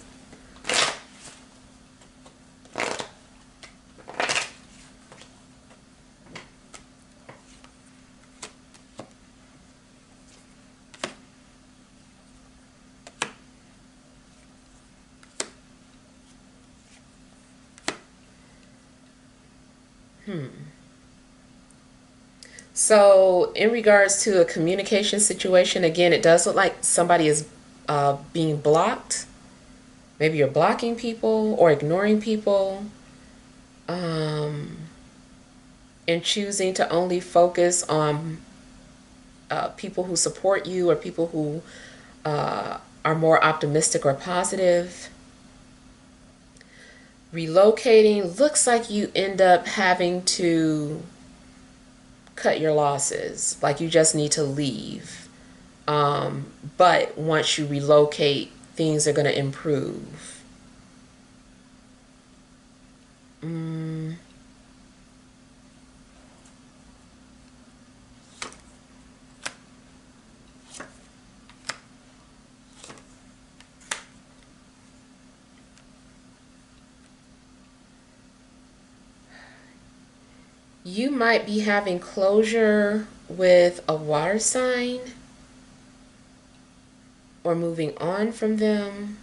So in regards to a communication situation, again, it does look like somebody is being blocked. Maybe you're blocking people or ignoring people, and choosing to only focus on people who support you or people who are more optimistic or positive. Relocating looks like you end up having to cut your losses, like you just need to leave. But once you relocate, things are going to improve. You might be having closure with a water sign or moving on from them.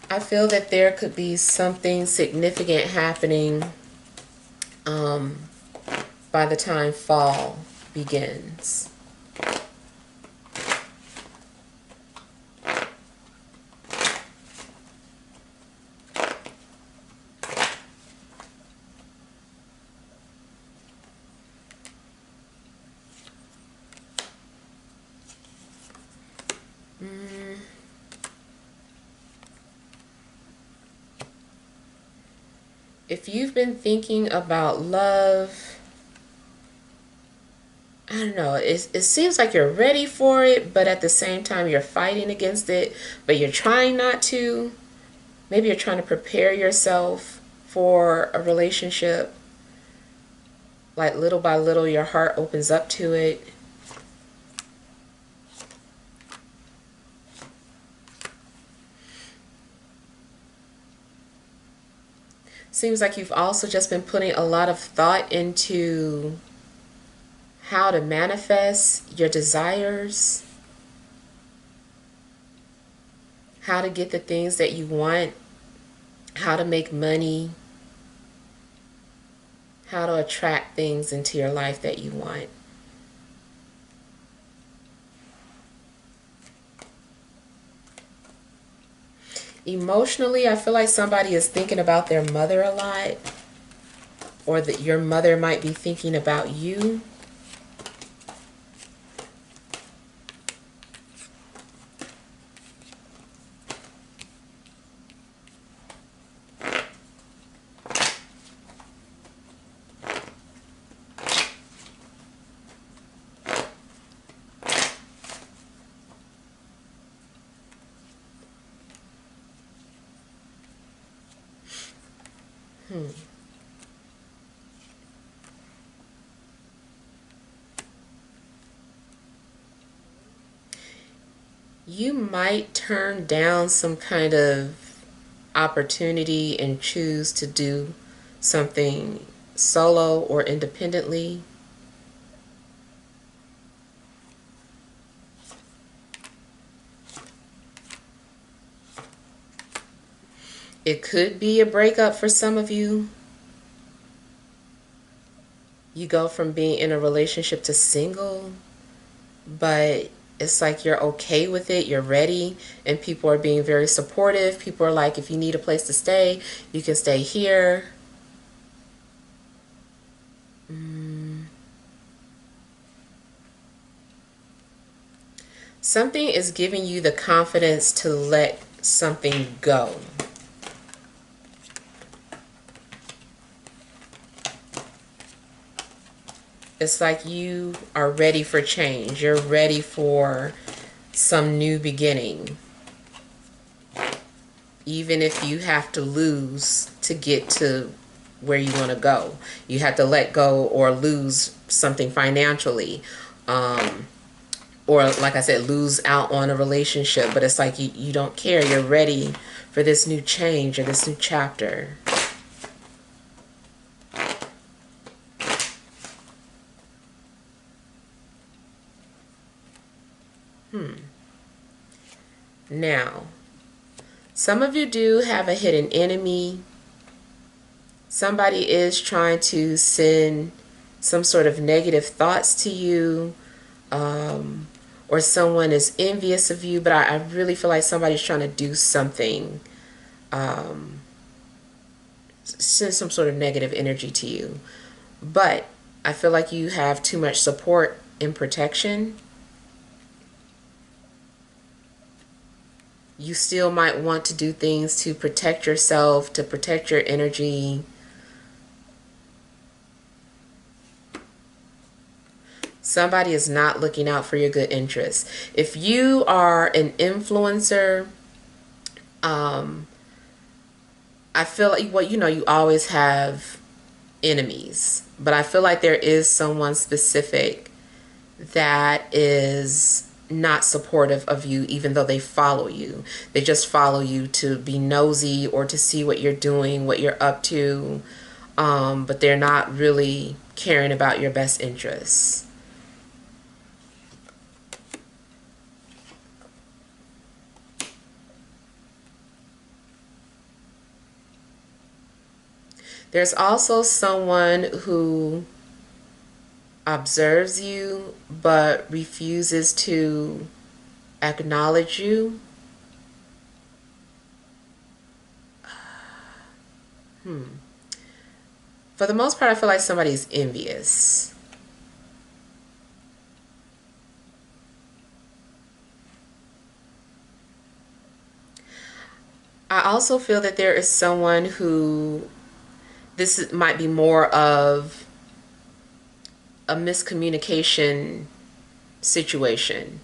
I feel that there could be something significant happening by the time fall begins. If you've been thinking about love, I don't know, it seems like you're ready for it, but at the same time you're fighting against it, but you're trying not to. Maybe you're trying to prepare yourself for a relationship. Like little by little your heart opens up to it. Seems like you've also just been putting a lot of thought into how to manifest your desires, how to get the things that you want, how to make money, how to attract things into your life that you want. Emotionally, I feel like somebody is thinking about their mother a lot, or that your mother might be thinking about you. You might turn down some kind of opportunity and choose to do something solo or independently. It could be a breakup for some of you. You go from being in a relationship to single, but it's like you're okay with it, you're ready, and people are being very supportive. People are like, if you need a place to stay, you can stay here. Something is giving you the confidence to let something go. It's like you are ready for change. You're ready for some new beginning. Even if you have to lose to get to where you want to go. You have to let go or lose something financially. Or like I said, lose out on a relationship. But it's like you don't care. You're ready for this new change or this new chapter. Now, some of you do have a hidden enemy. Somebody is trying to send some sort of negative thoughts to you, or someone is envious of you, but I really feel like somebody's trying to do something, send some sort of negative energy to you. But I feel like you have too much support and protection. You still might want to do things to protect yourself, to protect your energy. Somebody is not looking out for your good interests. If you are an influencer, I feel like, well, you always have enemies, but I feel like there is someone specific that is not supportive of you, even though they follow you. They just follow you to be nosy or to see what you're doing, what you're up to, but they're not really caring about your best interests. There's also someone who observes you but refuses to acknowledge you. For the most part, I feel like somebody's envious. I also feel that there is someone who, this might be more of a miscommunication situation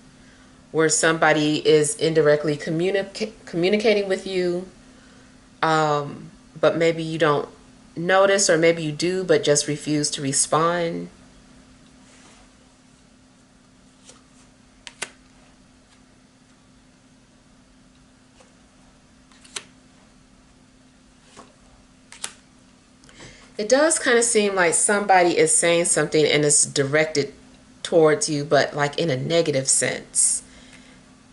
where somebody is indirectly communicating with you, but maybe you don't notice, or maybe you do but just refuse to respond. It does kind of seem like somebody is saying something and it's directed towards you, but like in a negative sense.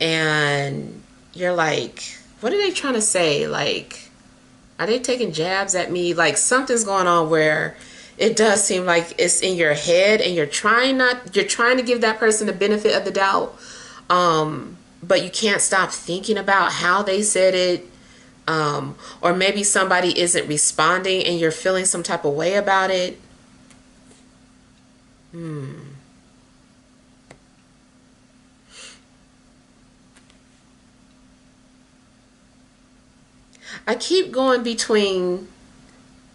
And you're like, what are they trying to say? Like, are they taking jabs at me? Like, something's going on where it does seem like it's in your head and you're trying to give that person the benefit of the doubt. But you can't stop thinking about how they said it. Or maybe somebody isn't responding and you're feeling some type of way about it. I keep going between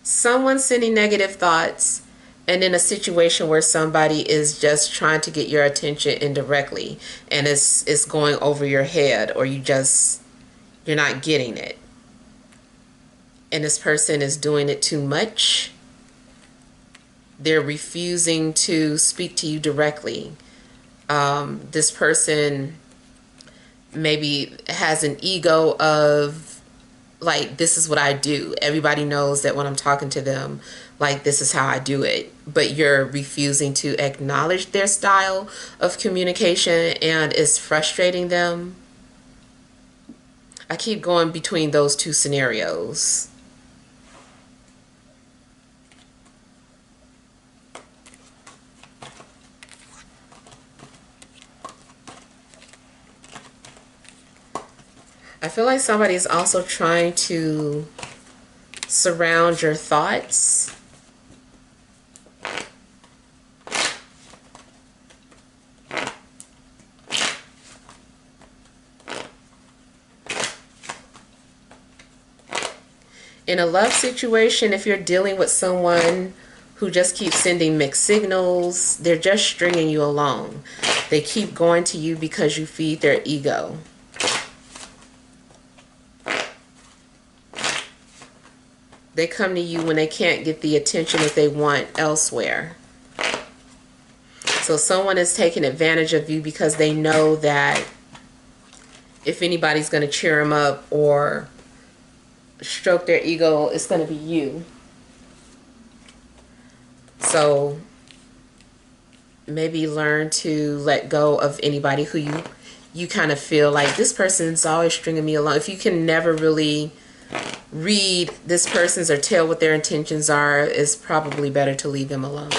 someone sending negative thoughts and in a situation where somebody is just trying to get your attention indirectly and it's going over your head, or you're not getting it. And this person is doing it too much. They're refusing to speak to you directly. This person maybe has an ego of, like, this is what I do. Everybody knows that when I'm talking to them, like, this is how I do it. But you're refusing to acknowledge their style of communication and it's frustrating them. I keep going between those two scenarios. I feel like somebody's also trying to surround your thoughts. In a love situation, if you're dealing with someone who just keeps sending mixed signals, they're just stringing you along. They keep going to you because you feed their ego. They come to you when they can't get the attention that they want elsewhere. So someone is taking advantage of you because they know that if anybody's going to cheer them up or stroke their ego, it's going to be you. So maybe learn to let go of anybody who you kind of feel like this person's always stringing me along. If you can never really read this person's or tell what their intentions are, it's probably better to leave them alone.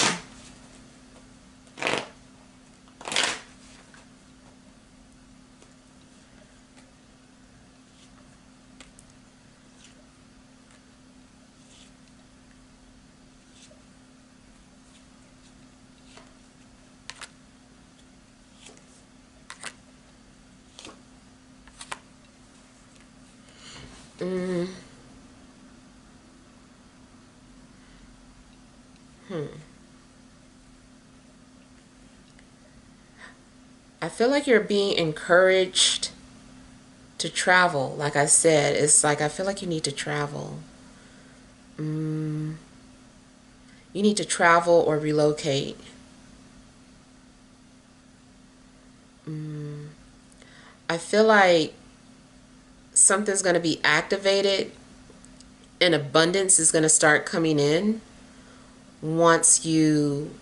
I feel like you're being encouraged to travel. Like I said, it's like I feel like you need to travel. You need to travel or relocate. I feel like something's going to be activated and abundance is going to start coming in once you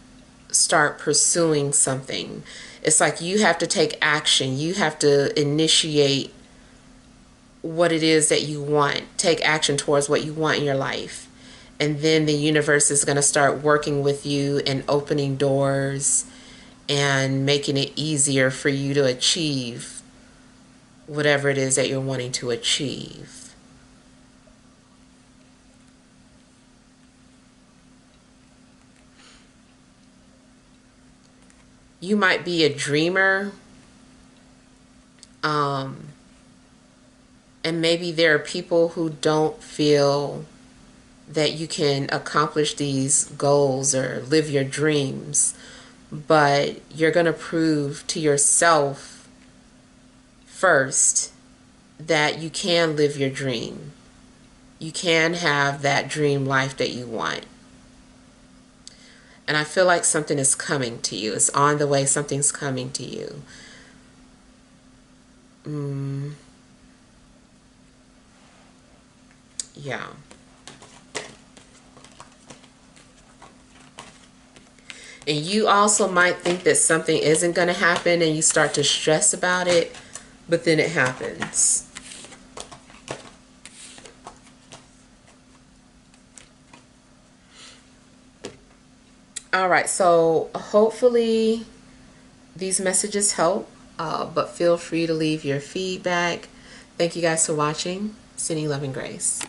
start pursuing something. It's like you have to take action. You have to initiate what it is that you want. Take action towards what you want in your life. And then the universe is going to start working with you and opening doors and making it easier for you to achieve whatever it is that you're wanting to achieve. You might be a dreamer, and maybe there are people who don't feel that you can accomplish these goals or live your dreams, but you're going to prove to yourself first that you can live your dream. You can have that dream life that you want. And I feel like something is coming to you. It's on the way. Something's coming to you. Yeah. And you also might think that something isn't going to happen and you start to stress about it, but then it happens. All right, so hopefully these messages help, but feel free to leave your feedback. Thank you guys for watching. Sending love and grace.